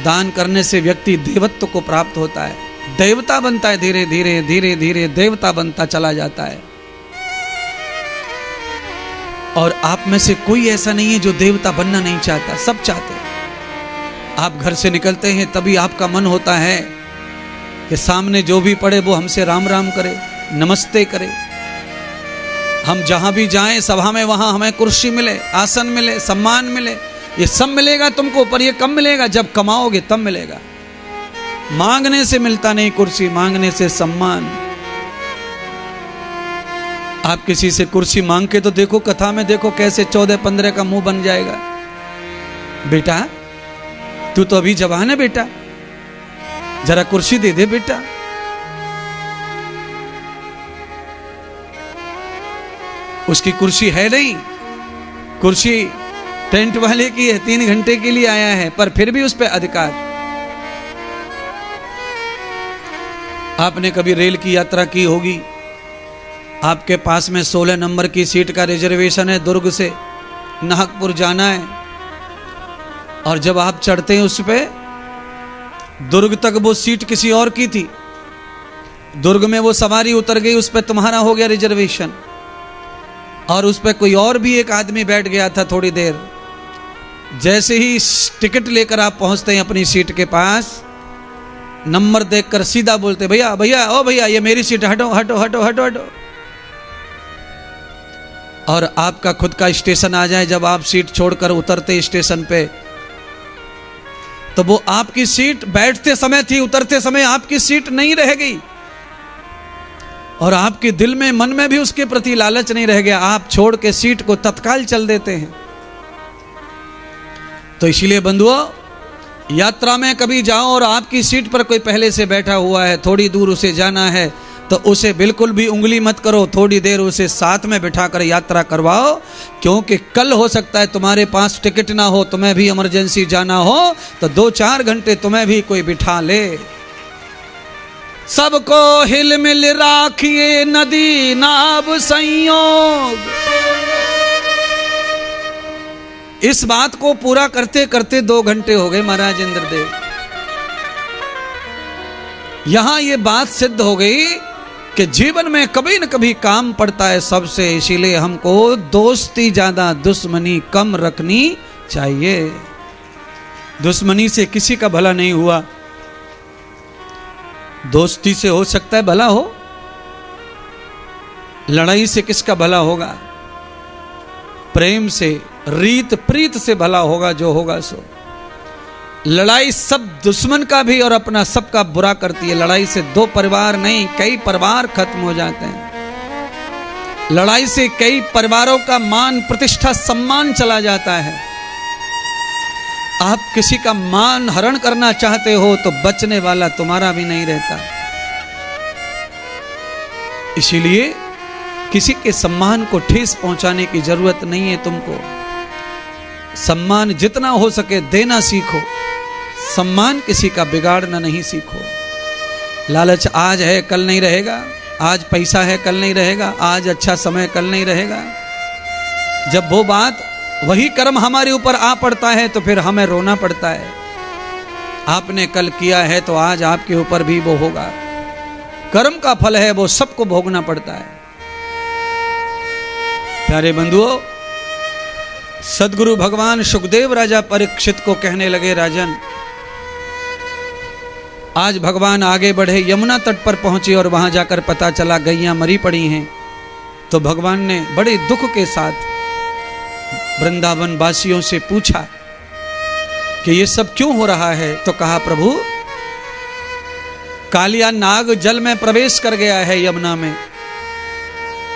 दान करने से व्यक्ति देवत्व को प्राप्त होता है, देवता बनता है, धीरे धीरे धीरे धीरे देवता बनता चला जाता है। और आप में से कोई ऐसा नहीं है जो देवता बनना नहीं चाहता, सब चाहते हैं। आप घर से निकलते हैं तभी आपका मन होता है कि सामने जो भी पड़े वो हमसे राम राम करे, नमस्ते करे। हम जहां भी जाएं सभा में, वहां हमें कुर्सी मिले, आसन मिले, सम्मान मिले। ये सब मिलेगा तुमको, पर ये कब मिलेगा? जब कमाओगे तब मिलेगा। मांगने से मिलता नहीं कुर्सी, मांगने से सम्मान। आप किसी से कुर्सी मांग के तो देखो, कथा में देखो कैसे 14-15 का मुंह बन जाएगा। बेटा तू तो अभी जवान है बेटा, जरा कुर्सी दे दे बेटा। उसकी कुर्सी है नहीं, कुर्सी टेंट वाले की है, 3 घंटे के लिए आया है, पर फिर भी उस पर अधिकार। आपने कभी रेल की यात्रा की होगी, आपके पास में 16 नंबर की सीट का रिजर्वेशन है, दुर्ग से नागपुर जाना है, और जब आप चढ़ते हैं उस पे, दुर्ग तक वो सीट किसी और की थी, दुर्ग में वो सवारी उतर गई, उस पे तुम्हारा हो गया रिजर्वेशन, और उस पे कोई और भी एक आदमी बैठ गया था थोड़ी देर। जैसे ही टिकट लेकर आप पहुंचते हैं अपनी सीट के पास, नंबर देखकर सीधा बोलते, भैया भैया ओ भैया ये मेरी सीट, हटो हटो हटो हटो हटो। और आपका खुद का स्टेशन आ जाए, जब आप सीट छोड़कर उतरते स्टेशन पे, तो वो आपकी सीट बैठते समय थी, उतरते समय आपकी सीट नहीं रह गई, और आपके दिल में मन में भी उसके प्रति लालच नहीं रह गया। आप छोड़ के सीट को तत्काल चल देते हैं। तो इसीलिए बंधुओं, यात्रा में कभी जाओ और आपकी सीट पर कोई पहले से बैठा हुआ है, थोड़ी दूर उसे जाना है, तो उसे बिल्कुल भी उंगली मत करो, थोड़ी देर उसे साथ में बिठाकर यात्रा करवाओ, क्योंकि कल हो सकता है तुम्हारे पास टिकट ना हो, तुम्हें भी इमरजेंसी जाना हो, तो 2-4 घंटे तुम्हें भी कोई बिठा ले। सबको हिल मिल राखिए नदी नाव संयोग। इस बात को पूरा करते करते 2 घंटे हो गए महाराज इंद्रदेव। यहां ये बात सिद्ध हो गई कि जीवन में कभी न कभी काम पड़ता है सबसे, इसीलिए हमको दोस्ती ज्यादा दुश्मनी कम रखनी चाहिए। दुश्मनी से किसी का भला नहीं हुआ, दोस्ती से हो सकता है भला हो, लड़ाई से किसका भला होगा? प्रेम से, रीत प्रीत से भला होगा जो होगा सो। लड़ाई सब दुश्मन का भी और अपना सबका बुरा करती है। लड़ाई से 2 परिवार नहीं, कई परिवार खत्म हो जाते हैं। लड़ाई से कई परिवारों का मान, प्रतिष्ठा, सम्मान चला जाता है। आप किसी का मान हरण करना चाहते हो तो बचने वाला तुम्हारा भी नहीं रहता। इसीलिए किसी के सम्मान को ठेस पहुंचाने की जरूरत नहीं है तुमको। सम्मान जितना हो सके देना सीखो, सम्मान किसी का बिगाड़ना नहीं सीखो। लालच आज है कल नहीं रहेगा, आज पैसा है कल नहीं रहेगा, आज अच्छा समय कल नहीं रहेगा। जब वो बात, वही कर्म हमारे ऊपर आ पड़ता है तो फिर हमें रोना पड़ता है। आपने कल किया है तो आज आपके ऊपर भी वो होगा। कर्म का फल है, वो सबको भोगना पड़ता है। प्यारे बंधुओं, सदगुरु भगवान सुखदेव राजा परीक्षित को कहने लगे, राजन आज भगवान आगे बढ़े, यमुना तट पर पहुंचे और वहां जाकर पता चला गैयां मरी पड़ी हैं। तो भगवान ने बड़े दुख के साथ वृंदावन वासियों से पूछा कि ये सब क्यों हो रहा है। तो कहा, प्रभु कालिया नाग जल में प्रवेश कर गया है यमुना में,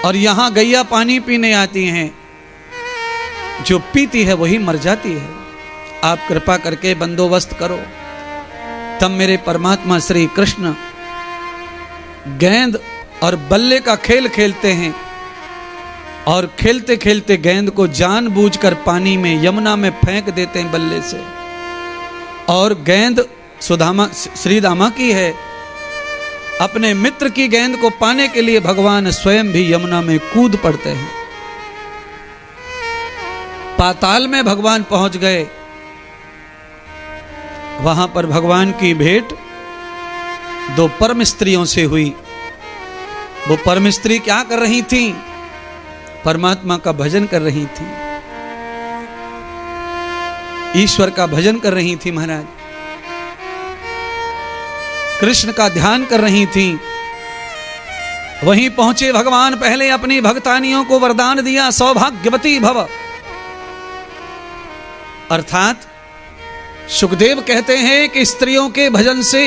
और यहां गैया पानी पीने आती हैं, जो पीती है वही मर जाती है। आप कृपा करके बंदोबस्त करो। तब मेरे परमात्मा श्री कृष्ण गेंद और बल्ले का खेल खेलते हैं, और खेलते खेलते गेंद को जानबूझकर पानी में, यमुना में फेंक देते हैं बल्ले से। और गेंद श्रीदामा की है। अपने मित्र की गेंद को पाने के लिए भगवान स्वयं भी यमुना में कूद पड़ते हैं। पाताल में भगवान पहुंच गए वहां पर भगवान की भेंट दो परम स्त्रियों से हुई। वो परम स्त्री क्या कर रही थी? परमात्मा का भजन कर रही थी, ईश्वर का भजन कर रही थी महाराज, कृष्ण का ध्यान कर रही थी। वहीं पहुंचे भगवान, पहले अपनी भक्तानियों को वरदान दिया, सौभाग्यवती भव। अर्थात सुखदेव कहते हैं कि स्त्रियों के भजन से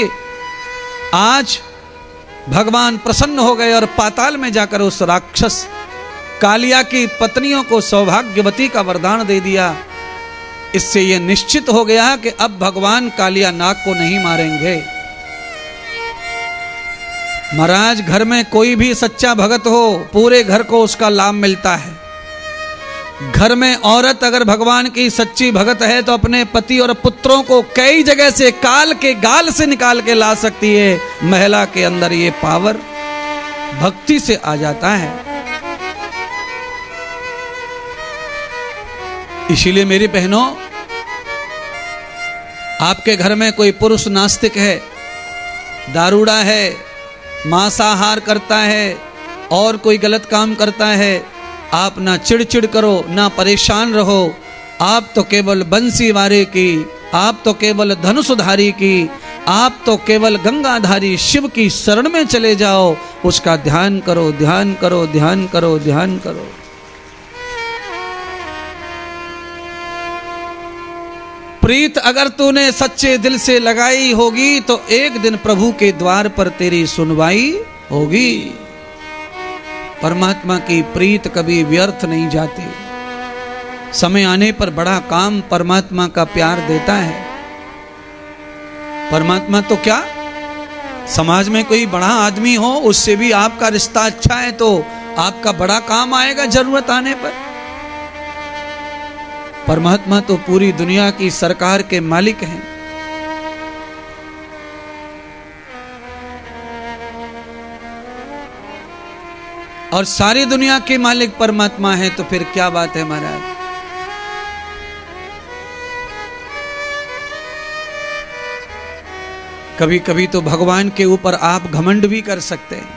आज भगवान प्रसन्न हो गए और पाताल में जाकर उस राक्षस कालिया की पत्नियों को सौभाग्यवती का वरदान दे दिया। इससे यह निश्चित हो गया कि अब भगवान कालिया नाग को नहीं मारेंगे। महाराज, घर में कोई भी सच्चा भगत हो, पूरे घर को उसका लाभ मिलता है। घर में औरत अगर भगवान की सच्ची भगत है तो अपने पति और पुत्रों को कई जगह से, काल के गाल से निकाल के ला सकती है। महिला के अंदर ये पावर भक्ति से आ जाता है। इसीलिए मेरी बहनों, आपके घर में कोई पुरुष नास्तिक है, दारूड़ा है, मांसाहार करता है और कोई गलत काम करता है, आप ना चिड़चिड़ करो, ना परेशान रहो। आप तो केवल बंसी वारे की, आप तो केवल धनुषधारी की, आप तो केवल गंगाधारी शिव की शरण में चले जाओ। उसका ध्यान करो, ध्यान करो, ध्यान करो, ध्यान करो। प्रीत अगर तूने सच्चे दिल से लगाई होगी तो एक दिन प्रभु के द्वार पर तेरी सुनवाई होगी। परमात्मा की प्रीत कभी व्यर्थ नहीं जाती। समय आने पर बड़ा काम परमात्मा का प्यार देता है। परमात्मा तो क्या, समाज में कोई बड़ा आदमी हो, उससे भी आपका रिश्ता अच्छा है तो आपका बड़ा काम आएगा जरूरत आने पर। परमात्मा तो पूरी दुनिया की सरकार के मालिक हैं। और सारी दुनिया के मालिक परमात्मा है, तो फिर क्या बात है महाराज। कभी कभी तो भगवान के ऊपर आप घमंड भी कर सकते हैं।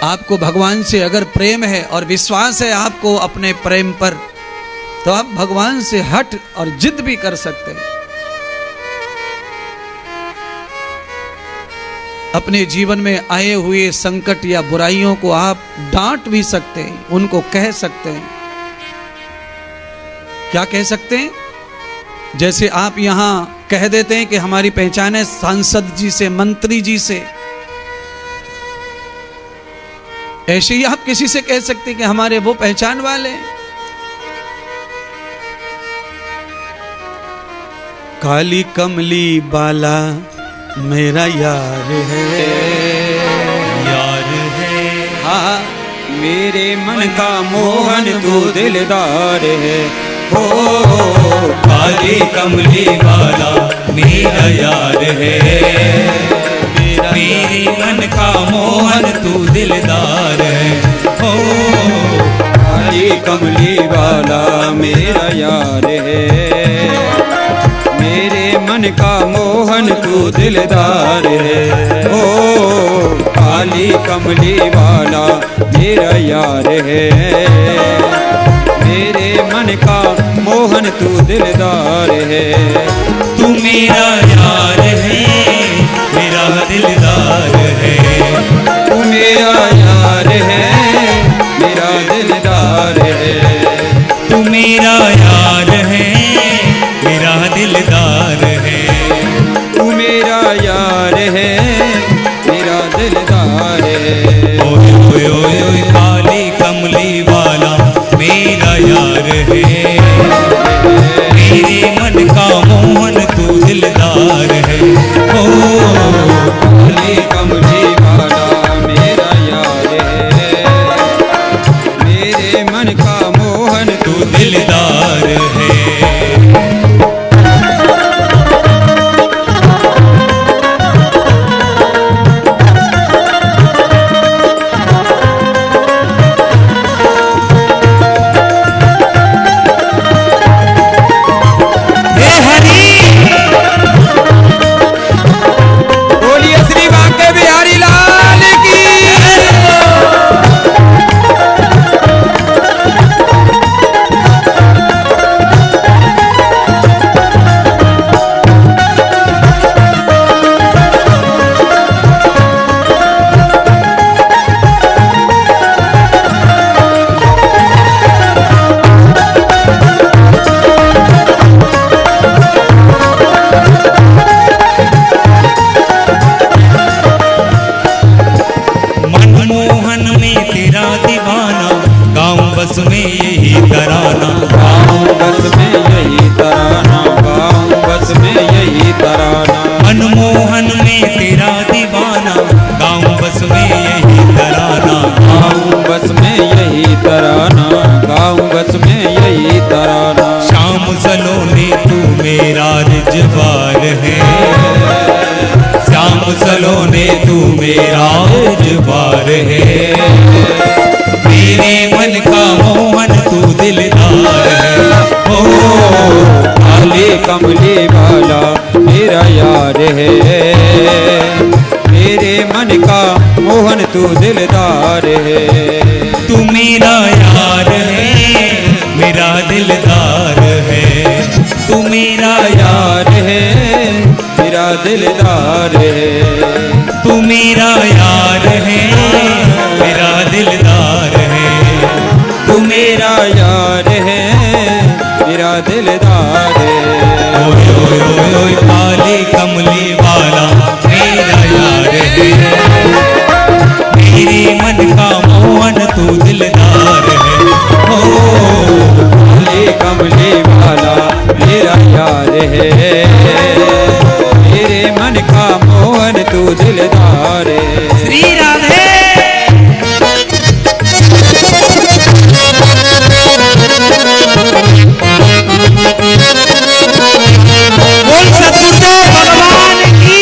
आपको भगवान से अगर प्रेम है और विश्वास है आपको अपने प्रेम पर, तो आप भगवान से हट और जिद भी कर सकते हैं। अपने जीवन में आए हुए संकट या बुराइयों को आप डांट भी सकते हैं, उनको कह सकते हैं। क्या कह सकते हैं? जैसे आप यहां कह देते हैं कि हमारी पहचान है सांसद जी से, मंत्री जी से, ऐसे ही आप किसी से कह सकते हैं कि हमारे वो पहचान वाले हैं। काली कमली बाला मेरा यार है, यार है। हाँ, मेरे मन का मोहन तू दिलदार है। हो काली कमली वाला मेरा यार है। मेरे मन का मोहन तू दिलदार है। हो काली कमली वाला मेरा यार है। मेरे मन का मोहन तू दिलदार है। ओ काली कमली वाला मेरा यार है। मेरे मन का मोहन तू दिलदार है। तू मेरा यार है, मेरा दिलदार है। तू मेरा यार है, मेरा दिलदार है। तू मेरा यार है, मेरा दिलदार है। तू मेरा यार है, मेरा दिलदार है। ओए ओए ओए ओए काली कमली वाला मेरा यार है। मेरे मन का मोहन तू दिलदार है। ओ काली कमली वाला मेरा यार है। मेरे मन का मोहन तू दिलदार है। एतबार है। श्याम सलोने तू मेरा एतबार है। मेरे मन का मोहन तू दिलदार है। ओ काले कमले वाला मेरा यार है। मेरे मन का मोहन तू दिलदार है। तू मेरा यार है, मेरा दिलदार है। तू मेरा यार है मेरा दिलदार है। तू मेरा यार है, मेरा दिलदार है। तू मेरा यार है मेरा दिलदार है। ओए ओए ओए ओए काले कमले वाला मेरा यार है। मेरे मन का मोहन तू दिलदार है। ओ काले कमले वाला मेरा यार है। मेरे मन का मोहन तू दिलदार है। श्री राधे बोल सतगुरुदेव भगवान की।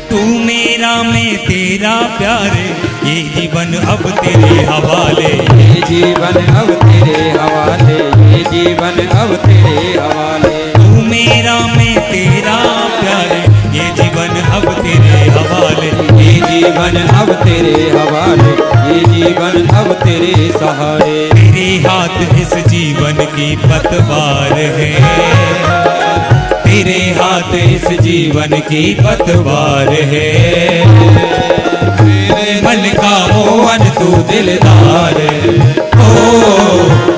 तू मेरा मैं तेरा प्यारे, ये जीवन अब तेरे हवाले। ये जीवन अब तेरे हवाले। ये जीवन अब तेरे हवाले। तू मेरा मैं तेरा प्यारे, ये जीवन अब तेरे हवाले। ये जीवन अब तेरे हवाले। ये जीवन अब तेरे सहारे। तेरे हाथ इस जीवन की पतवार है। तेरे हाथ इस जीवन की पतवार है। मेरे मन का मोहन तू दिलदार है। ओ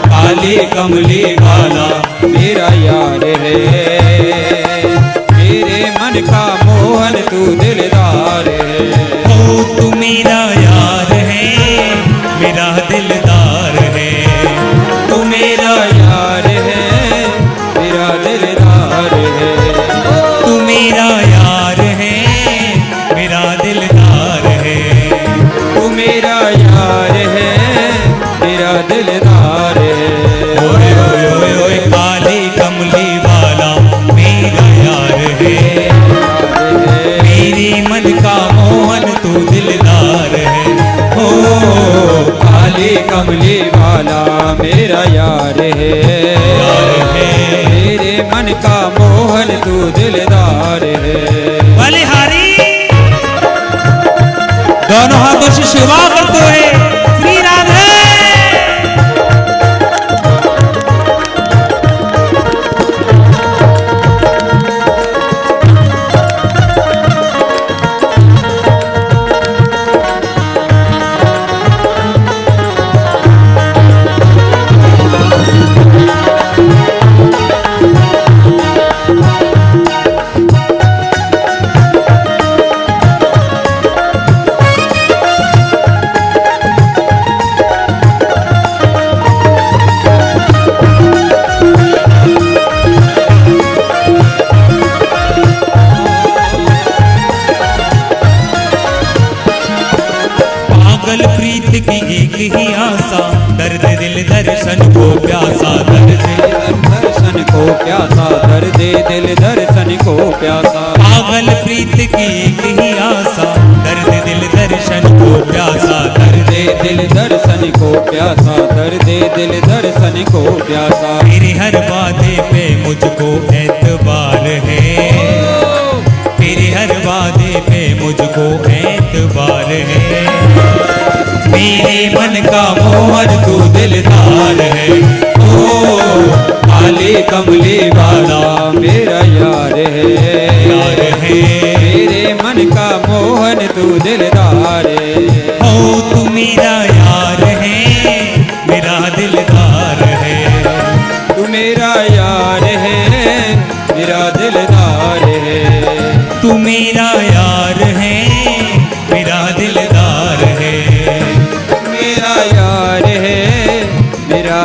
काले कमले वाला मेरा यार है। मेरे मन का मोहन तू दिलदार है। ओ तू मेरा यार है, मेरा दिलदार है। तू मेरा यार है मेरा दिलदार है। तू मेरा यार है, मेरा दिलदार है। तू मेरा यार है मेरा दिलदार है। ओए ओए ओए ओए काले कमले वाला मेरा यार है। मेरे मन का मोहन तू दिलदार है। ओ काले कमले वाला मेरा यार है। मेरे मन का मोहन तू दिलदार है। बलिहारी दोनों हाथों से सेवा करते हुए श्री राधे। पागल प्रीत की एक ही आशा, दर्द दिल दर्शन को प्यासा। दर्द दर्शन को प्यासा। दर्द दिल दर्शन को प्यासा। पागल प्रीत की एक ही आशा, दर्द दिल दर्शन को प्यासा। दर्द दिल दर्शन को प्यासा। दर्द दिल दर्शन को प्यासा। तेरे हर वादे पे मुझको एतबार है। तेरे हर वादे पे मुझको एतबार है। मेरे मन का मोहन तू दिलदार है। ओ काले कमले वाला मेरा यार है। यार है। मेरे मन का मोहन तू दिलदार है। ओ तू मेरा यार है, मेरा दिलदार है। तू मेरा यार है मेरा दिलदार है। तू मेरा यार है, मेरा दिलदार है। मेरा यार है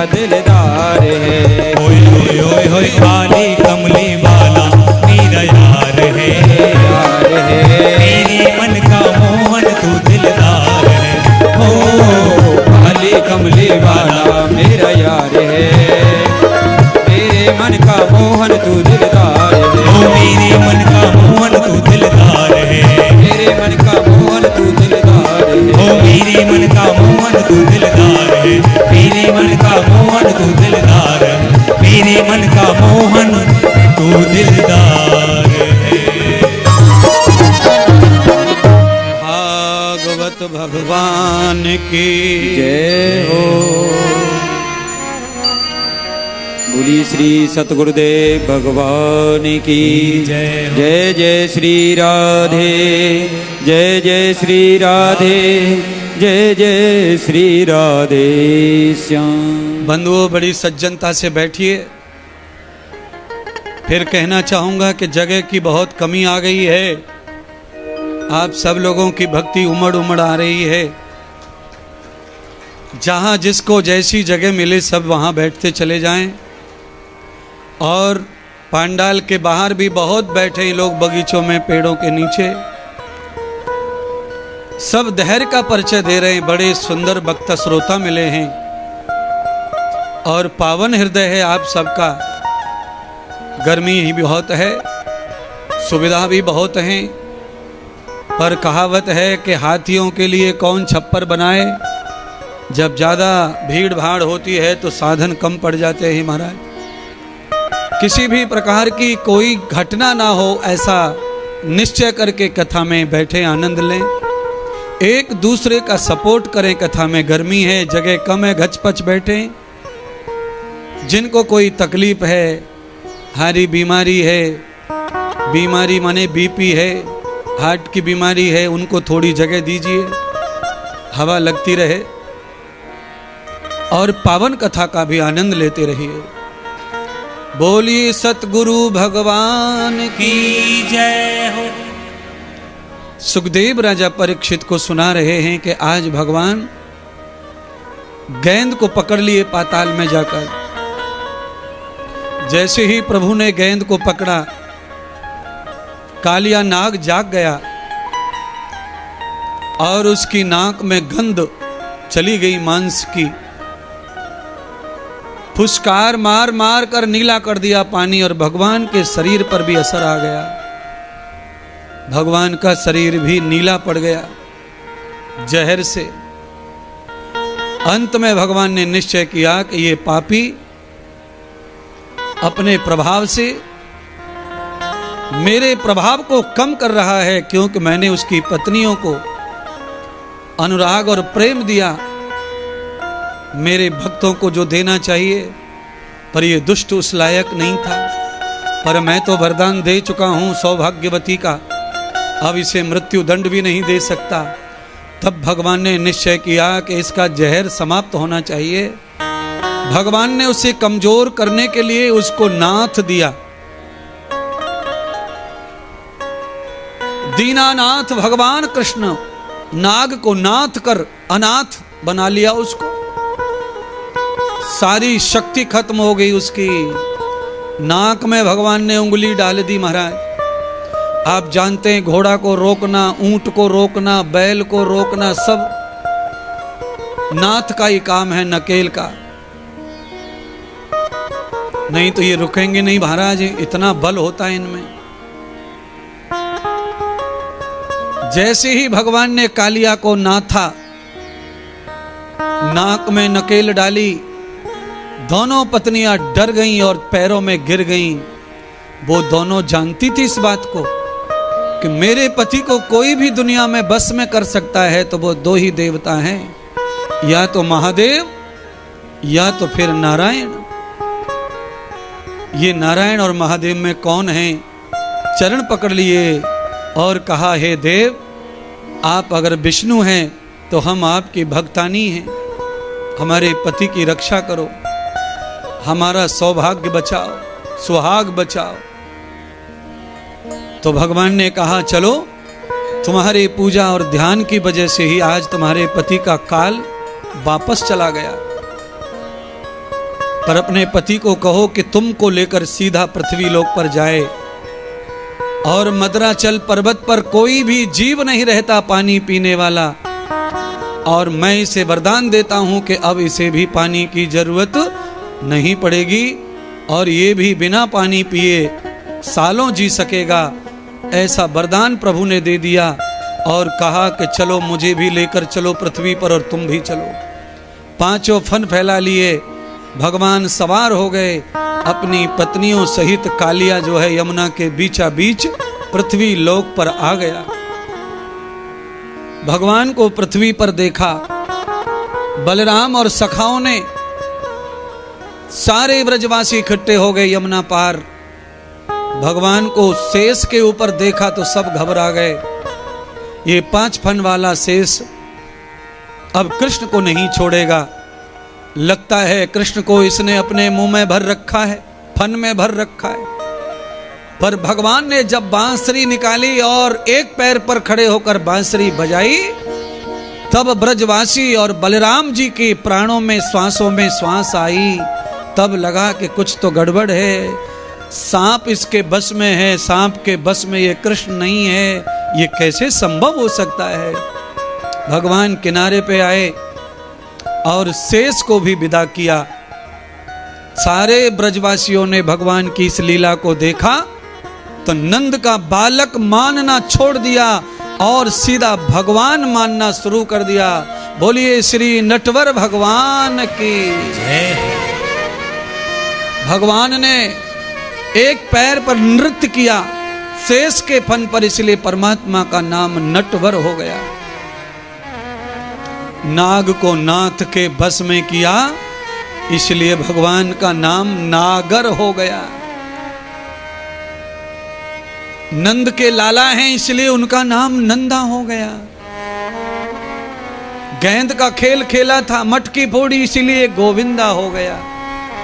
दिलदार है। ओए ओए ओए ओए काली कमली वाला मेरा यार है, यार है मेरे मन का मोहन तू दिलदार है। ओ काली कमली वाला मेरा यार है, मेरे मन का मोहन तू दिलदार है। ओ मेरे मन का मोहन तू दिलदार है, मेरे मन का मोहन तू दिलदार है। ओ मेरे मन का मोहन तू दिलदार है, मेरे मन का मोहन तू दिलदार है, मेरे मन का मोहन तू दिलदार है। भागवत भगवान की जय हो। बोली श्री सतगुरुदेव भगवान की जय हो। जय जय श्री राधे, जय जय श्री राधे, जय जय श्री राधे श्याम। बंधुओं, बड़ी सज्जनता से बैठिए। फिर कहना चाहूंगा कि जगह की बहुत कमी आ गई है। आप सब लोगों की भक्ति उमड़ उमड़ आ रही है। जहां जिसको जैसी जगह मिले सब वहां बैठते चले जाएं। और पांडाल के बाहर भी बहुत बैठे हैं लोग, बगीचों में, पेड़ों के नीचे। सब धैर्य का परिचय दे रहे हैं। बड़े सुंदर वक्ता श्रोता मिले हैं और पावन हृदय है आप सबका। गर्मी ही बहुत है, सुविधा भी बहुत है, पर कहावत है कि हाथियों के लिए कौन छप्पर बनाए। जब ज़्यादा भीड़ भाड़ होती है तो साधन कम पड़ जाते हैं महाराज। किसी भी प्रकार की कोई घटना ना हो ऐसा निश्चय करके कथा में बैठे आनंद लें। एक दूसरे का सपोर्ट करें। कथा में गर्मी है, जगह कम है, गचपच बैठे। जिनको कोई तकलीफ है, हारी बीमारी है, बीमारी माने बीपी है, हार्ट की बीमारी है, उनको थोड़ी जगह दीजिए, हवा लगती रहे और पावन कथा का भी आनंद लेते रहिए। बोलिए सतगुरु भगवान की जय हो। सुखदेव राजा परीक्षित को सुना रहे हैं कि आज भगवान गेंद को पकड़ लिए पाताल में जाकर। जैसे ही प्रभु ने गेंद को पकड़ा, कालिया नाग जाग गया और उसकी नाक में गंध चली गई मांस की। फुसकार मार मार कर नीला कर दिया पानी और भगवान के शरीर पर भी असर आ गया। भगवान का शरीर भी नीला पड़ गया जहर से। अंत में भगवान ने निश्चय किया कि ये पापी अपने प्रभाव से मेरे प्रभाव को कम कर रहा है, क्योंकि मैंने उसकी पत्नियों को अनुराग और प्रेम दिया, मेरे भक्तों को जो देना चाहिए, पर ये दुष्ट उस लायक नहीं था। पर मैं तो वरदान दे चुका हूं सौभाग्यवती का, अब इसे मृत्यु दंड भी नहीं दे सकता। तब भगवान ने निश्चय किया कि इसका जहर समाप्त होना चाहिए। भगवान ने उसे कमजोर करने के लिए उसको नाथ दिया। दीनानाथ भगवान कृष्ण नाग को नाथ कर अनाथ बना लिया उसको। सारी शक्ति खत्म हो गई उसकी। नाक में भगवान ने उंगली डाल दी महाराज। आप जानते हैं घोड़ा को रोकना, ऊंट को रोकना, बैल को रोकना सब नाथ का ही काम है, नकेल का। नहीं तो ये रुकेंगे नहीं महाराज, इतना बल होता है इनमें। जैसे ही भगवान ने कालिया को नाथा, नाक में नकेल डाली, दोनों पत्नियां डर गईं और पैरों में गिर गईं। वो दोनों जानती थी इस बात को कि मेरे पति को कोई भी दुनिया में बस में कर सकता है तो वो दो ही देवता हैं, या तो महादेव या तो फिर नारायण। ये नारायण और महादेव में कौन है? चरण पकड़ लिए और कहा, हे देव, आप अगर विष्णु हैं तो हम आपकी भक्तानी हैं, हमारे पति की रक्षा करो, हमारा सौभाग्य बचाओ, सुहाग बचाओ। तो भगवान ने कहा, चलो, तुम्हारी पूजा और ध्यान की वजह से ही आज तुम्हारे पति का काल वापस चला गया। पर अपने पति को कहो कि तुमको लेकर सीधा पृथ्वी लोक पर जाए, और मद्राचल पर्वत पर कोई भी जीव नहीं रहता पानी पीने वाला, और मैं इसे वरदान देता हूं कि अब इसे भी पानी की जरूरत नहीं पड़ेगी, और ये भी बिना पानी पिए सालों जी सकेगा। ऐसा वरदान प्रभु ने दे दिया और कहा कि चलो मुझे भी लेकर चलो पृथ्वी पर, और तुम भी चलो। पांचों फन फैला लिए भगवान सवार हो गए अपनी पत्नियों सहित। कालिया जो है यमुना के बीचा बीच पृथ्वी लोक पर आ गया। भगवान को पृथ्वी पर देखा। बलराम और सखाओं ने, सारे ब्रजवासी इकट्ठे हो गए यमुना पार। भगवान को शेष के ऊपर देखा तो सब घबरा गए। ये 5 फन वाला शेष अब कृष्ण को नहीं छोड़ेगा। लगता है कृष्ण को इसने अपने मुंह में भर रखा है, फन में भर रखा है। पर भगवान ने जब बांसुरी निकाली और एक पैर पर खड़े होकर बांसुरी बजाई, तब ब्रजवासी और बलराम जी के प्राणों में, श्वासों में श्वास आई। तब लगा कि कुछ तो गड़बड़ है, सांप इसके बस में है, सांप के बस में ये कृष्ण नहीं है, ये कैसे संभव हो सकता है। भगवान किनारे पे आए और शेष को भी विदा किया। सारे ब्रजवासियों ने भगवान की इस लीला को देखा तो नंद का बालक मानना छोड़ दिया और सीधा भगवान मानना शुरू कर दिया। बोलिए श्री नटवर भगवान की जय। भगवान ने एक पैर पर नृत्य किया शेष के फन पर, इसलिए परमात्मा का नाम नटवर हो गया। नाग को नाथ के बस में किया, इसलिए भगवान का नाम नागर हो गया। नंद के लाला हैं, इसलिए उनका नाम नंदा हो गया। गेंद का खेल खेला था, मटकी फोड़ी, इसीलिए गोविंदा हो गया।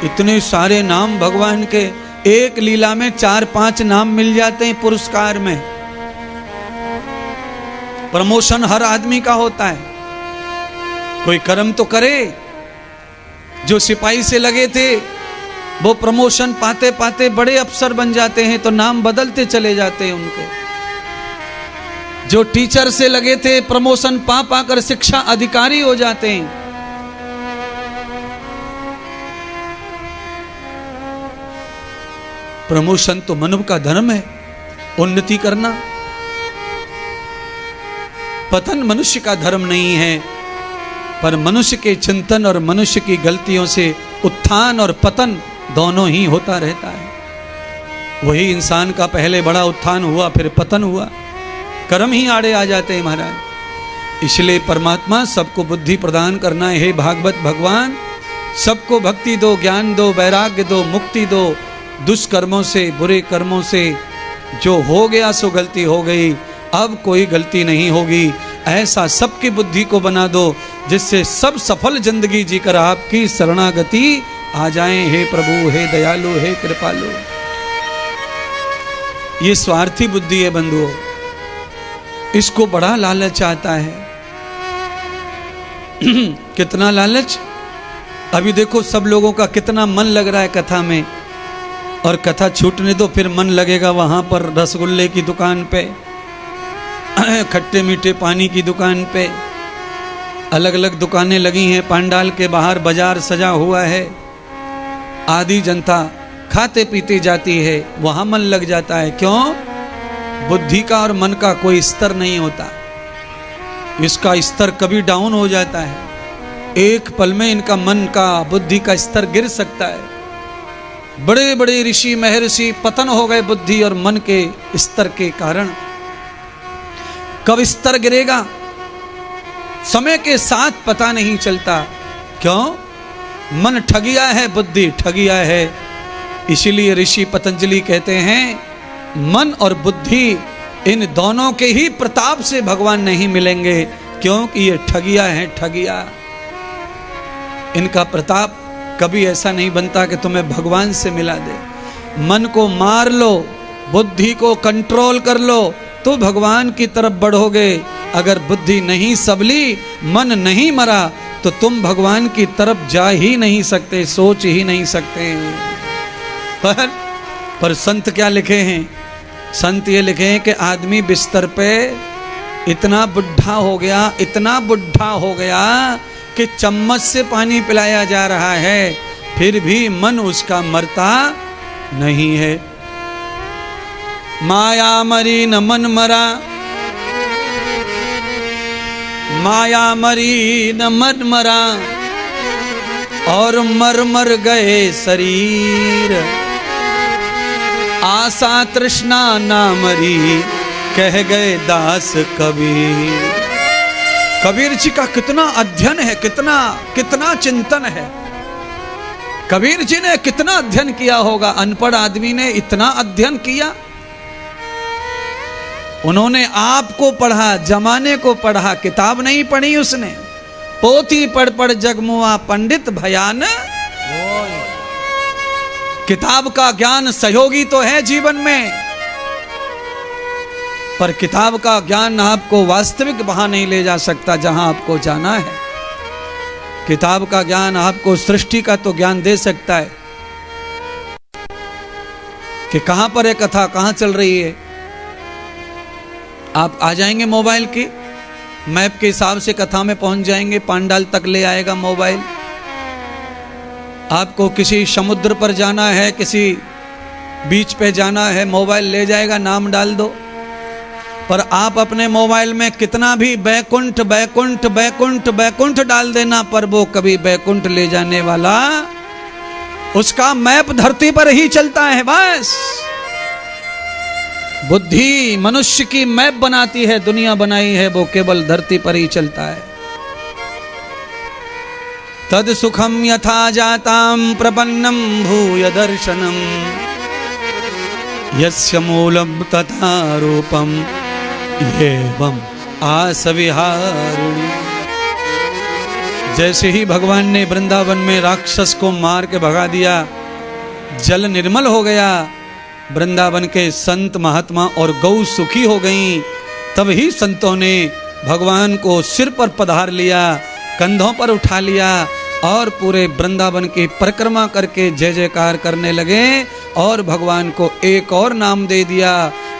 इतने सारे नाम भगवान के, एक लीला में 4-5 नाम मिल जाते हैं पुरस्कार में। प्रमोशन हर आदमी का होता है, कोई कर्म तो करे। जो सिपाही से लगे थे वो प्रमोशन पाते पाते बड़े अफसर बन जाते हैं, तो नाम बदलते चले जाते हैं उनके। जो टीचर से लगे थे प्रमोशन पा पाकर शिक्षा अधिकारी हो जाते हैं। प्रमोशन तो मानव का धर्म है, उन्नति करना। पतन मनुष्य का धर्म नहीं है, पर मनुष्य के चिंतन और मनुष्य की गलतियों से उत्थान और पतन दोनों ही होता रहता है। वही इंसान का पहले बड़ा उत्थान हुआ, फिर पतन हुआ। कर्म ही आड़े आ जाते हैं महाराज। इसलिए परमात्मा सबको बुद्धि प्रदान करना है। हे भागवत भगवान, सबको भक्ति दो, ज्ञान दो, वैराग्य दो, मुक्ति दो। दुष्कर्मों से, बुरे कर्मों से जो हो गया सो गलती हो गई, अब कोई गलती नहीं होगी। ऐसा सबकी बुद्धि को बना दो जिससे सब सफल जिंदगी जीकर आपकी शरणागति आ जाएं। हे प्रभु, हे दयालु, हे कृपालु। ये स्वार्थी बुद्धि है बंधुओं, इसको बड़ा लालच आता है। कितना लालच। अभी देखो सब लोगों का कितना मन लग रहा है कथा में, और कथा छूटने दो फिर मन लगेगा वहां पर रसगुल्ले की दुकान पे, खट्टे मीठे पानी की दुकान पे। अलग अलग दुकानें लगी हैं, पंडाल के बाहर बाजार सजा हुआ है। आधी जनता खाते पीते जाती है, वहां मन लग जाता है। क्यों? बुद्धि का और मन का कोई स्तर नहीं होता, इसका स्तर कभी डाउन हो जाता है। एक पल में इनका मन का, बुद्धि का स्तर गिर सकता है। बड़े बड़े ऋषि महर्षि पतन हो गए बुद्धि और मन के स्तर के कारण। कब स्तर गिरेगा समय के साथ पता नहीं चलता। क्यों? मन ठगिया है, बुद्धि ठगिया है। इसीलिए ऋषि पतंजलि कहते हैं मन और बुद्धि इन दोनों के ही प्रताप से भगवान नहीं मिलेंगे, क्योंकि ये ठगिया है, ठगिया। इनका प्रताप कभी ऐसा नहीं बनता कि तुम्हें भगवान से मिला दे। मन को मार लो, बुद्धि को कंट्रोल कर लो, तो भगवान की तरफ बढ़ोगे। अगर बुद्धि नहीं सबली, मन नहीं मरा, तो तुम भगवान की तरफ जा ही नहीं सकते, सोच ही नहीं सकते। पर संत क्या लिखे हैं? संत ये लिखे हैं कि आदमी बिस्तर पे इतना बुढ़ा हो गया, इतना बुढ़ा हो गया कि चम्मच से पानी पिलाया जा रहा है, फिर भी मन उसका मरता नहीं है। माया मरी न मन मरा, माया मरी न मन मरा, और मर मर गए शरीर, आशा तृष्णा ना मरी, कह गए दास कबीर। कबीर जी का कितना अध्ययन है, कितना कितना चिंतन है। कबीर जी ने कितना अध्ययन किया होगा, अनपढ़ आदमी ने इतना अध्ययन किया। उन्होंने आपको पढ़ा, जमाने को पढ़ा, किताब नहीं पढ़ी उसने। पोथी पढ़ पढ़ जगमुआ पंडित भयान। किताब का ज्ञान सहयोगी तो है जीवन में, पर किताब का ज्ञान आपको वास्तविक वहां नहीं ले जा सकता जहां आपको जाना है। किताब का ज्ञान आपको सृष्टि का तो ज्ञान दे सकता है कि कहां पर है कथा, कहां चल रही है। आप आ जाएंगे मोबाइल की मैप के हिसाब से कथा में पहुंच जाएंगे, पांडाल तक ले आएगा मोबाइल। आपको किसी समुद्र पर जाना है, किसी बीच पे जाना है, मोबाइल ले जाएगा, नाम डाल दो। पर आप अपने मोबाइल में कितना भी बैकुंठ बैकुंठ बैकुंठ बैकुंठ डाल देना, पर वो कभी बैकुंठ ले जाने वाला, उसका मैप धरती पर ही चलता है। बस बुद्धि मनुष्य की मैप बनाती है, दुनिया बनाई है वो केवल धरती पर ही चलता है। तद सुखम यथा जाताम प्रपन्नम भूय दर्शनम, यस्य मूलम तथा रूपम एवं आसविहारिणी। जैसे ही भगवान ने वृंदावन में राक्षस को मार के भगा दिया, जल निर्मल हो गया, वृंदावन के संत महात्मा और गौ सुखी हो गईं। तब ही संतों ने भगवान को सिर पर पधार लिया, कंधों पर उठा लिया और पूरे वृंदावन की परिक्रमा करके जय जयकार करने लगे और भगवान को एक और नाम दे दिया।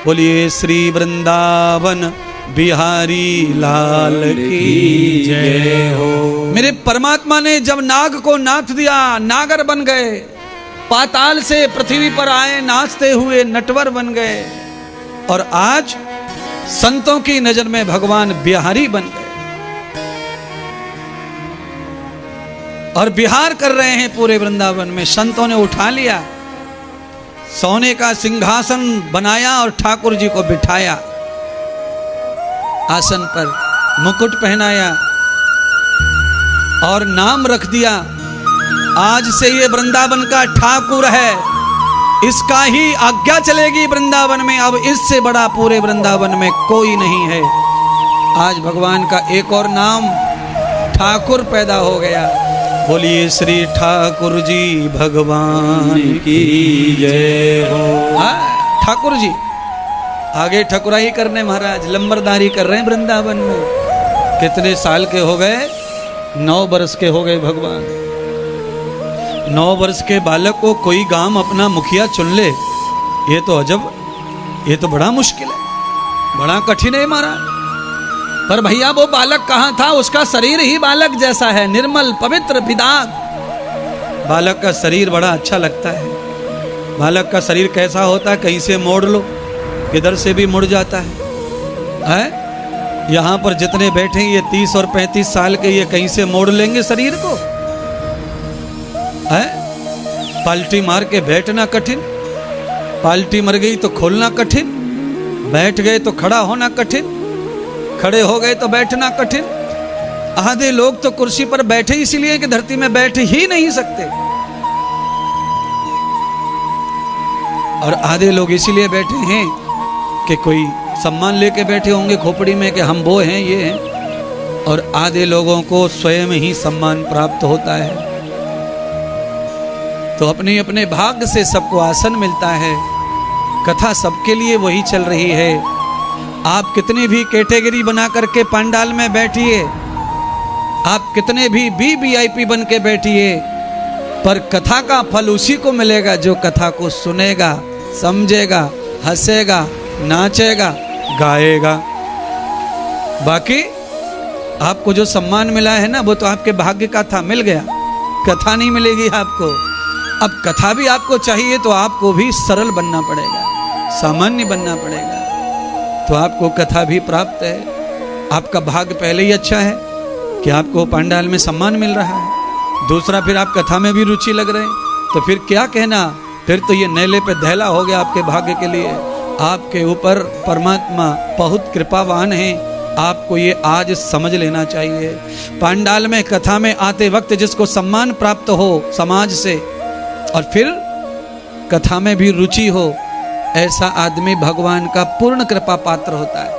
बोलिए श्री वृंदावन बिहारी लाल की जय हो। मेरे परमात्मा ने जब नाग को नाथ दिया, नागर बन गए, पाताल से पृथ्वी पर आए, नाचते हुए नटवर बन गए, और आज संतों की नजर में भगवान बिहारी बन गए और बिहार कर रहे हैं पूरे वृंदावन में। संतों ने उठा लिया, सोने का सिंहासन बनाया और ठाकुर जी को बिठाया आसन पर, मुकुट पहनाया और नाम रख दिया, आज से ये वृंदावन का ठाकुर है, इसका ही आज्ञा चलेगी वृंदावन में, अब इससे बड़ा पूरे वृंदावन में कोई नहीं है। आज भगवान का एक और नाम ठाकुर पैदा हो गया। बोलिए श्री ठाकुर जी भगवान की जय हो। ठाकुर जी आगे ठकुराई करने महाराज, लंबरदारी कर रहे हैं वृंदावन में। कितने साल के हो गए? 9 वर्ष के हो गए भगवान। 9 वर्ष के बालक को कोई गांव अपना मुखिया चुन ले, ये तो अजब, ये तो बड़ा मुश्किल है, बड़ा कठिन है महाराज। पर भैया वो बालक कहाँ था? उसका शरीर ही बालक जैसा है, निर्मल पवित्र विदाग। बालक का शरीर बड़ा अच्छा लगता है। बालक का शरीर कैसा होता है? कहीं से मोड़ लो, किधर से भी मुड़ जाता है। यहाँ पर जितने बैठे ये 30 और 35 साल के, ये कहीं से मोड़ लेंगे शरीर को है? पाल्टी मार के बैठना कठिन, पाल्टी मर गई तो खोलना कठिन, बैठ गए तो खड़ा होना कठिन, खड़े हो गए तो बैठना कठिन। आधे लोग तो कुर्सी पर बैठे इसीलिए कि धरती में बैठ ही नहीं सकते, और आधे लोग इसीलिए बैठे हैं कि कोई सम्मान लेके बैठे होंगे खोपड़ी में कि हम वो हैं, ये हैं, और आधे लोगों को स्वयं ही सम्मान प्राप्त होता है। तो अपने अपने भाग्य से सबको आसन मिलता है। कथा सबके लिए वही चल रही है। आप कितनी भी कैटेगरी बना करके पंडाल में बैठिए, आप कितने भी वीआईपी बन के बैठिए, पर कथा का फल उसी को मिलेगा जो कथा को सुनेगा, समझेगा, हंसेगा, नाचेगा, गाएगा। बाकी आपको जो सम्मान मिला है ना, वो तो आपके भाग्य का था, मिल गया। कथा नहीं मिलेगी आपको। अब कथा भी आपको चाहिए तो आपको भी सरल बनना पड़ेगा, सामान्य बनना पड़ेगा, तो आपको कथा भी प्राप्त है। आपका भाग्य पहले ही अच्छा है कि आपको पांडाल में सम्मान मिल रहा है। दूसरा, फिर आप कथा में भी रुचि लग रहे हैं, तो फिर क्या कहना, फिर तो ये नेले पे दहला हो गया आपके भाग्य के लिए। आपके ऊपर परमात्मा बहुत कृपावान है, आपको ये आज समझ लेना चाहिए। पांडाल में कथा में आते वक्त जिसको सम्मान प्राप्त हो समाज से, और फिर कथा में भी रुचि हो, ऐसा आदमी भगवान का पूर्ण कृपा पात्र होता है।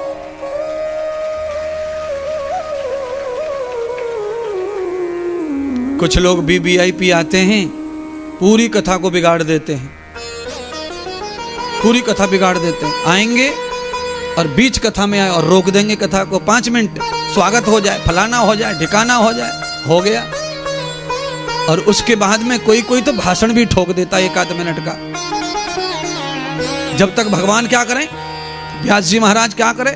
कुछ लोग वीआईपी आते हैं, पूरी कथा को बिगाड़ देते हैं, पूरी कथा बिगाड़ देते हैं। आएंगे और बीच कथा में आए और रोक देंगे कथा को, 5 मिनट स्वागत हो जाए, फलाना हो जाए, ठिकाना हो जाए, हो गया। और उसके बाद में कोई कोई तो भाषण भी ठोक देता है 1 मिनट का। जब तक भगवान क्या करें, व्यास जी महाराज क्या करें,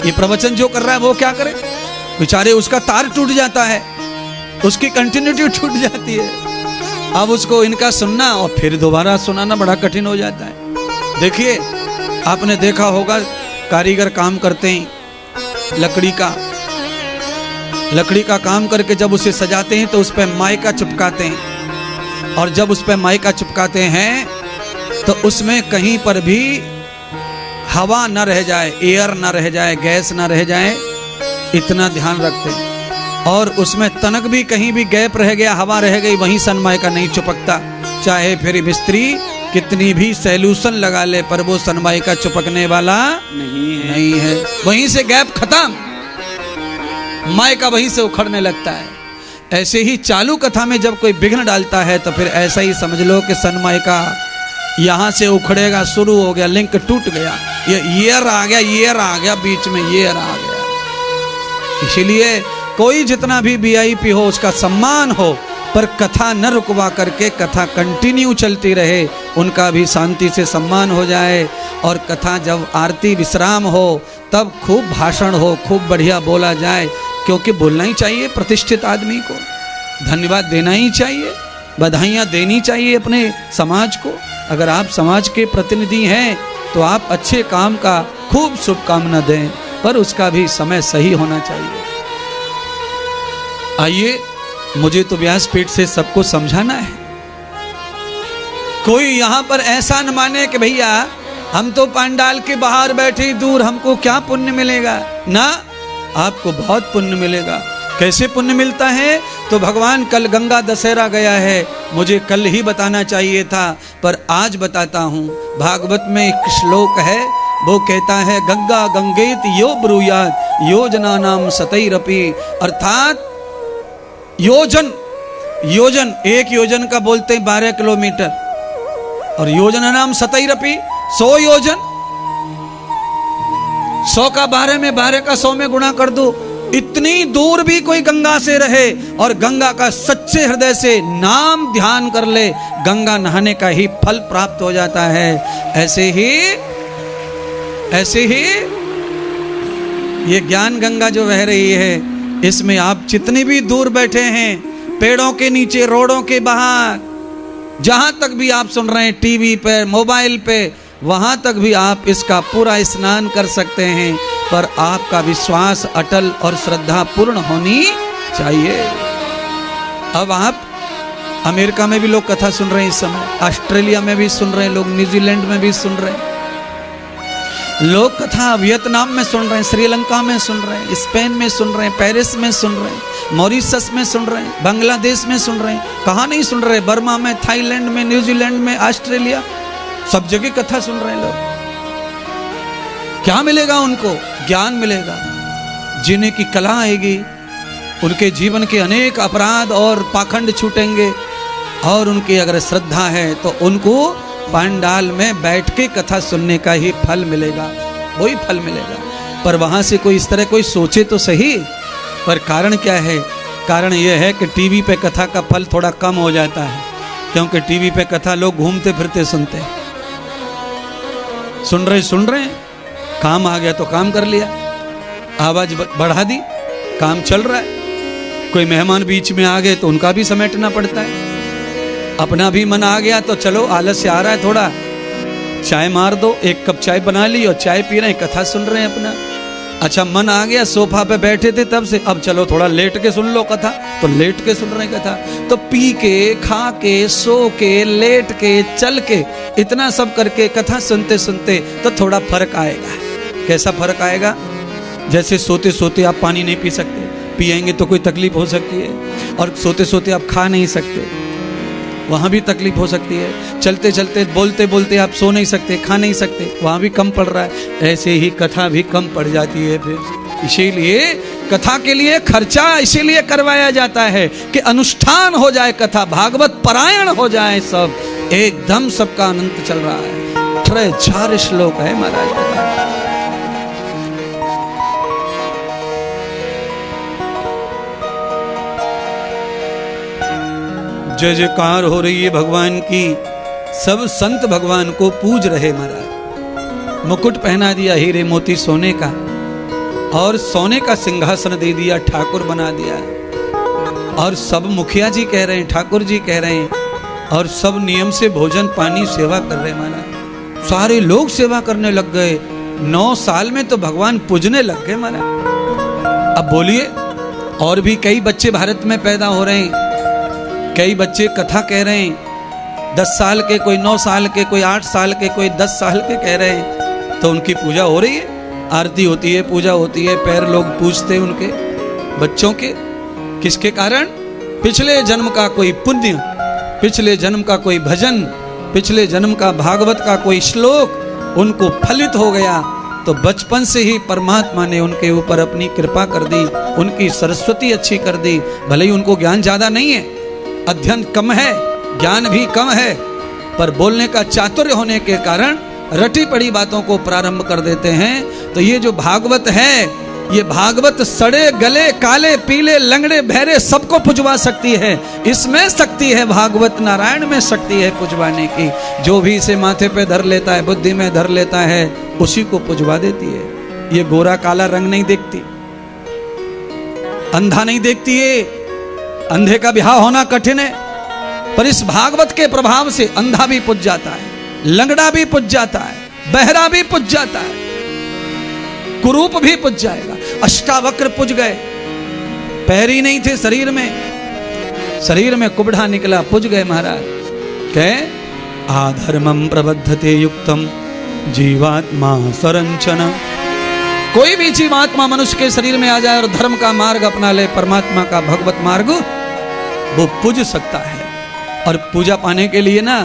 ये प्रवचन जो कर रहा है वो क्या करे, बेचारे उसका तार टूट जाता है, उसकी कंटिन्यूटी छूट जाती है। अब उसको इनका सुनना और फिर दोबारा सुनाना बड़ा कठिन हो जाता है। देखिए, आपने देखा होगा, कारीगर काम करते हैं लकड़ी का काम करके जब उसे सजाते हैं तो उस पर माइका चिपकाते हैं, और जब उस पर माइका चिपकाते हैं तो उसमें कहीं पर भी हवा न रह जाए, एयर न रह जाए, गैस न रह जाए, इतना ध्यान रखते हैं। और उसमें तनक भी कहीं भी गैप रह गया, हवा रह गई, वहीं सनमाइका नहीं चिपकता। चाहे फिर मिस्त्री कितनी भी सैल्यूशन लगा ले, पर वो सनमाइका चिपकने वाला नहीं है। वहीं से गैप खत्म, माइका वहीं से उखड़ने लगता है। ऐसे ही चालू कथा में जब कोई विघ्न डालता है तो फिर ऐसा ही समझ लो कि सनमाइका यहां से उखड़ेगा, शुरू हो गया, लिंक टूट गया, ये ईयर आ गया बीच में, ईयर आ गया। इसीलिए कोई जितना भी वीआईपी हो उसका सम्मान हो, पर कथा न रुकवा करके कथा कंटिन्यू चलती रहे, उनका भी शांति से सम्मान हो जाए। और कथा जब आरती विश्राम हो तब खूब भाषण हो, खूब बढ़िया बोला जाए, क्योंकि बोलना ही चाहिए प्रतिष्ठित आदमी को, धन्यवाद देना ही चाहिए, बधाइयाँ देनी चाहिए अपने समाज को। अगर आप समाज के प्रतिनिधि हैं तो आप अच्छे काम का खूब शुभकामना दें, पर उसका भी समय सही होना चाहिए। आइए, मुझे तो व्यासपीठ से सबको समझाना है। कोई यहां पर ऐसा न माने कि भैया हम तो पंडाल के बाहर बैठे दूर, हमको क्या पुण्य मिलेगा। ना, आपको बहुत पुण्य मिलेगा। कैसे पुण्य मिलता है, तो भगवान कल गंगा दशहरा गया है, मुझे कल ही बताना चाहिए था, पर आज बताता हूं। भागवत में एक श्लोक है, वो कहता है, गंगा गंगेत यो ब्रूयात योजना नाम सतैरपि, अर्थात योजन, एक योजन का बोलते हैं 12 किलोमीटर, और योजना नाम सतैरपि 100 योजन, 100 का 12 में, 12 का 100 में गुणा कर दो। इतनी दूर भी कोई गंगा से रहे और गंगा का सच्चे हृदय से नाम ध्यान कर ले, गंगा नहाने का ही फल प्राप्त हो जाता है। ऐसे ही ये ज्ञान गंगा जो बह रही है, इसमें आप जितनी भी दूर बैठे हैं, पेड़ों के नीचे, रोडों के बाहर, जहां तक भी आप सुन रहे हैं, टीवी पे, मोबाइल पे, वहां तक भी आप इसका पूरा स्नान कर सकते हैं, पर आपका विश्वास अटल और श्रद्धा पूर्ण होनी चाहिए। अब आप अमेरिका में भी लोग कथा सुन रहे हैं इस समय, ऑस्ट्रेलिया में भी सुन रहे हैं लोग, न्यूजीलैंड में भी सुन रहे हैं लोग कथा, वियतनाम में सुन रहे हैं, श्रीलंका में सुन रहे हैं, स्पेन में सुन रहे हैं, पेरिस में सुन रहे हैं, मॉरिशस में सुन रहे हैं, बांग्लादेश में सुन रहे हैं, कहाँ नहीं सुन रहे, बर्मा में, थाईलैंड में, न्यूजीलैंड में, ऑस्ट्रेलिया, सब जगह कथा सुन रहे हैं लोग। क्या मिलेगा उनको? ज्ञान मिलेगा, जीने की कला आएगी, उनके जीवन के अनेक अपराध और पाखंड छूटेंगे, और उनकी अगर श्रद्धा है तो उनको पंडाल में बैठ के कथा सुनने का ही फल मिलेगा, वही फल मिलेगा। पर वहां से कोई इस तरह कोई सोचे तो सही, पर कारण क्या है, कारण यह है कि टीवी पे कथा का फल थोड़ा कम हो जाता है, क्योंकि टीवी पे कथा लोग घूमते फिरते सुनते हैं। सुन रहे हैं, काम आ गया तो काम कर लिया, आवाज बढ़ा दी, काम चल रहा है। कोई मेहमान बीच में आ गए तो उनका भी समेटना पड़ता है। अपना भी मन आ गया तो चलो आलस्य आ रहा है थोड़ा, चाय मार दो, एक कप चाय बना ली और चाय पी रहे हैं, कथा सुन रहे हैं अपना। अच्छा मन आ गया, सोफा पे बैठे थे तब से, अब चलो थोड़ा लेट के सुन लो कथा, तो लेट के सुन रहे हैं कथा। तो पी के, खा के, सो के, लेट के, चल के, इतना सब करके कथा सुनते सुनते तो थोड़ा फर्क आएगा। कैसा फर्क आएगा? जैसे सोते सोते आप पानी नहीं पी सकते, पिएंगे तो कोई तकलीफ हो सकती है, और सोते सोते आप खा नहीं सकते, वहाँ भी तकलीफ हो सकती है। चलते चलते, बोलते बोलते आप सो नहीं सकते, खा नहीं सकते, वहाँ भी कम पड़ रहा है। ऐसे ही कथा भी कम पड़ जाती है फिर। इसीलिए कथा के लिए खर्चा इसीलिए करवाया जाता है कि अनुष्ठान हो जाए, कथा भागवत परायण हो जाए, सब एकदम सबका अनंत चल रहा है। 4 श्लोक है महाराज कथा। जय जयकार हो रही है भगवान की, सब संत भगवान को पूज रहे महाराज। मुकुट पहना दिया हीरे मोती सोने का, और सोने का सिंहासन दे दिया, ठाकुर बना दिया। और सब मुखिया जी कह रहे हैं, ठाकुर जी कह रहे हैं, और सब नियम से भोजन पानी सेवा कर रहे महाराज। सारे लोग सेवा करने लग गए। 9 साल में तो भगवान पूजने लग गए महाराज। अब बोलिए, और भी कई बच्चे भारत में पैदा हो रहे हैं, कई बच्चे कथा कह रहे हैं, 10 साल के, कोई 9 साल के, कोई 8 साल के, कोई 10 साल के कह रहे हैं, तो उनकी पूजा हो रही है, आरती होती है, पूजा होती है, पैर लोग पूजते हैं उनके बच्चों के। किसके कारण? पिछले जन्म का कोई पुण्य, पिछले जन्म का कोई भजन, पिछले जन्म का भागवत का कोई श्लोक उनको फलित हो गया, तो बचपन से ही परमात्मा ने उनके ऊपर अपनी कृपा कर दी, उनकी सरस्वती अच्छी कर दी। भले ही उनको ज्ञान ज्यादा नहीं है, अध्ययन कम है, ज्ञान भी कम है, पर बोलने का चातुर्य होने के कारण रटी पड़ी बातों को प्रारंभ कर देते हैं। तो ये जो भागवत है, ये भागवत सड़े गले काले पीले लंगड़े बहरे सबको पुजवा सकती है। इसमें शक्ति है, भागवत नारायण में शक्ति है पुजवाने की। जो भी इसे माथे पे धर लेता है, बुद्धि में धर लेता है, उसी को पुजवा देती है। ये गोरा काला रंग नहीं देखती, अंधा नहीं देखती है, अंधे का ब्याह होना कठिन है, पर इस भागवत के प्रभाव से अंधा भी पुज जाता है, लंगड़ा भी पुज जाता है, बहरा भी पुज जाता है, कुरूप भी पुज जाएगा। अष्टावक्र पुज गए, पैर ही नहीं थे शरीर में कुबड़ा निकला, पुज गए महाराज। कहे आधर्मम प्रबद्धते युक्तम जीवात्मा सरंचन। कोई भी जीवात्मा मनुष्य के शरीर में आ जाए और धर्म का मार्ग अपना ले, परमात्मा का भगवत मार्ग, वो पूज सकता है। और पूजा पाने के लिए ना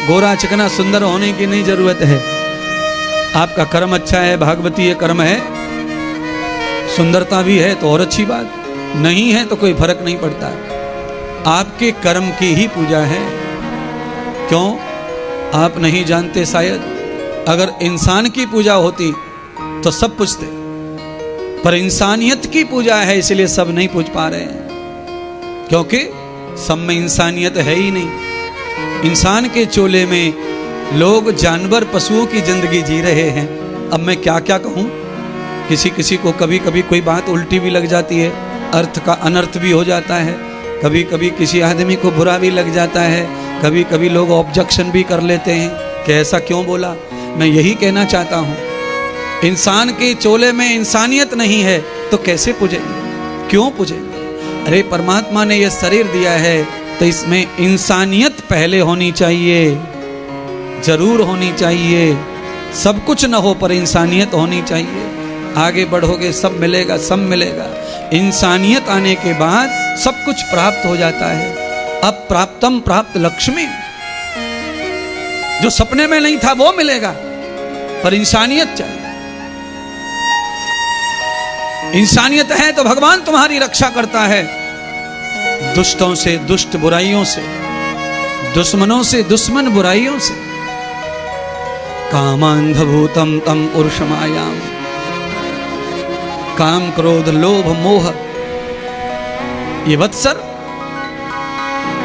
गोरा चिकना सुंदर होने की नहीं जरूरत है। आपका कर्म अच्छा है, भागवतीय कर्म है, सुंदरता भी है तो और अच्छी बात, नहीं है तो कोई फर्क नहीं पड़ता। आपके कर्म की ही पूजा है। क्यों? आप नहीं जानते शायद, अगर इंसान की पूजा होती तो सब पूजते, पर इंसानियत की पूजा है इसलिए सब नहीं पूज पा रहे हैं, क्योंकि सब में इंसानियत है ही नहीं। इंसान के चोले में लोग जानवर पशुओं की जिंदगी जी रहे हैं। अब मैं क्या क्या कहूँ, किसी किसी को कभी कभी कोई बात उल्टी भी लग जाती है, अर्थ का अनर्थ भी हो जाता है, कभी कभी किसी आदमी को बुरा भी लग जाता है, कभी कभी लोग ऑब्जेक्शन भी कर लेते हैं कि ऐसा क्यों बोला। मैं यही कहना चाहता हूँ, इंसान के चोले में इंसानियत नहीं है तो कैसे पूजेंगे, क्यों पूजेंगे? अरे परमात्मा ने यह शरीर दिया है तो इसमें इंसानियत पहले होनी चाहिए, जरूर होनी चाहिए। सब कुछ न हो पर इंसानियत होनी चाहिए। आगे बढ़ोगे सब मिलेगा, सब मिलेगा। इंसानियत आने के बाद सब कुछ प्राप्त हो जाता है। अब प्राप्तम प्राप्त लक्ष्मी, जो सपने में नहीं था वो मिलेगा, पर इंसानियत चाहिए। इंसानियत है तो भगवान तुम्हारी रक्षा करता है, दुष्टों से दुष्ट, बुराइयों से, दुश्मनों से दुश्मन, बुराइयों से। कामांधभूतम तम पुरुषमायाम, काम क्रोध लोभ मोह ये वत्सर,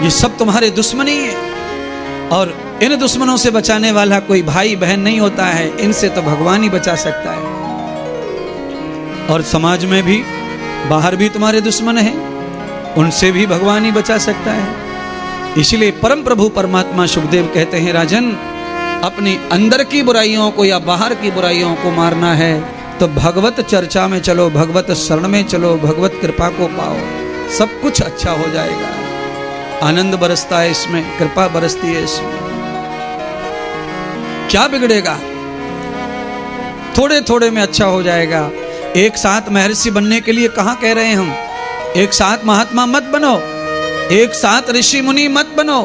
ये सब तुम्हारे दुश्मनी है। और इन दुश्मनों से बचाने वाला कोई भाई बहन नहीं होता है, इनसे तो भगवान ही बचा सकता है। और समाज में भी, बाहर भी तुम्हारे दुश्मन हैं, उनसे भी भगवान ही बचा सकता है। इसलिए परम प्रभु परमात्मा सुखदेव कहते हैं, राजन, अपनी अंदर की बुराइयों को या बाहर की बुराइयों को मारना है तो भगवत चर्चा में चलो, भगवत शरण में चलो, भगवत कृपा को पाओ, सब कुछ अच्छा हो जाएगा। आनंद बरसता है इसमें, कृपा बरसती है इसमें। क्या बिगड़ेगा? थोड़े थोड़े में अच्छा हो जाएगा। एक साथ महर्षि बनने के लिए कहां कह रहे हैं हम? एक साथ महात्मा मत बनो, एक साथ ऋषि मुनि मत बनो।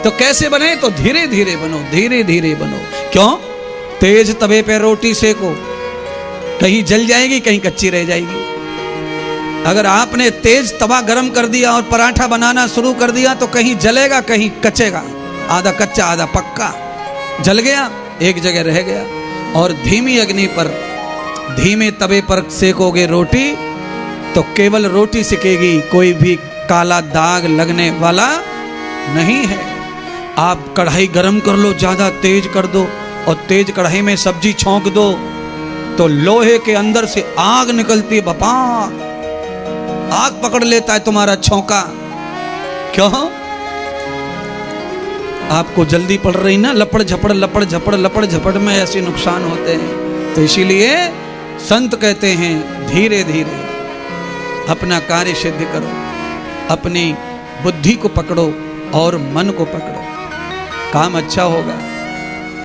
तो कैसे बने? तो धीरे धीरे बनो, धीरे धीरे बनो। क्यों? तेज तवे पे रोटी सेको, कहीं जल जाएगी, कहीं कच्ची रह जाएगी। अगर आपने तेज तवा गरम कर दिया और पराठा बनाना शुरू कर दिया तो कहीं जलेगा, कहीं कचेगा, आधा कच्चा आधा पक्का। जल गया, एक जगह रह गया। और धीमी अग्नि पर, धीमे तवे पर सेकोगे रोटी तो केवल रोटी सिकेगी, कोई भी काला दाग लगने वाला नहीं है। आप कढ़ाई गरम कर लो, ज्यादा तेज कर दो और तेज कढ़ाई में सब्जी छौंक दो तो लोहे के अंदर से आग निकलती है, बपा आग पकड़ लेता है तुम्हारा छौंका। क्यों? आपको जल्दी पड़ रही ना, लपड़ झपड़ लपड़ झपड़ लपड़ झपड़ में ऐसे नुकसान होते हैं। तो इसीलिए संत कहते हैं धीरे धीरे अपना कार्य सिद्ध करो, अपनी बुद्धि को पकड़ो और मन को पकड़ो, काम अच्छा होगा।